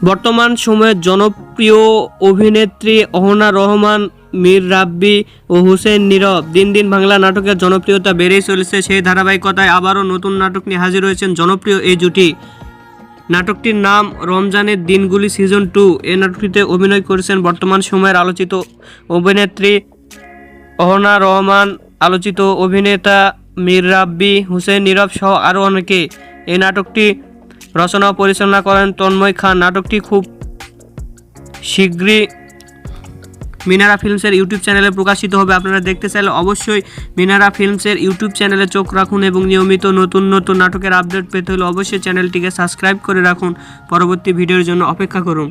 বর্তমান সময়ের জনপ্রিয় অভিনেত্রী অহনা রহমান, মীর রাব্বি ও হুসেন নীরব দিন দিন বাংলা নাটকের জনপ্রিয়তা বেড়েই চলেছে। সেই ধারাবাহিকতায় আবারও নতুন নাটক নিয়ে হাজির হয়েছেন জনপ্রিয় এই জুটি। নাটকটির নাম রমজানের দিনগুলি সিজন 2। এই নাটকটিতে অভিনয় করেছেন বর্তমান সময়ের আলোচিত অভিনেত্রী অহনা রহমান, আলোচিত অভিনেতা মীর রাব্বি, হুসেন নীরব সহ আরও অনেকে। এই নাটকটি রচনা ও পরিচালনা করেন তন্ময় খান। নাটকটি খুব শীঘ্রই মিনারা ফিল্মসের ইউটিউব চ্যানেলে প্রকাশিত হবে। আপনারা দেখতে চাইলে অবশ্যই মিনারা ফিল্মসের ইউটিউব চ্যানেলে চোখ রাখুন এবং নিয়মিত নতুন নতুন নাটকের আপডেট পেতে হলে অবশ্যই চ্যানেলটিকে সাবস্ক্রাইব করে রাখুন। পরবর্তী ভিডিওর জন্য অপেক্ষা করুন।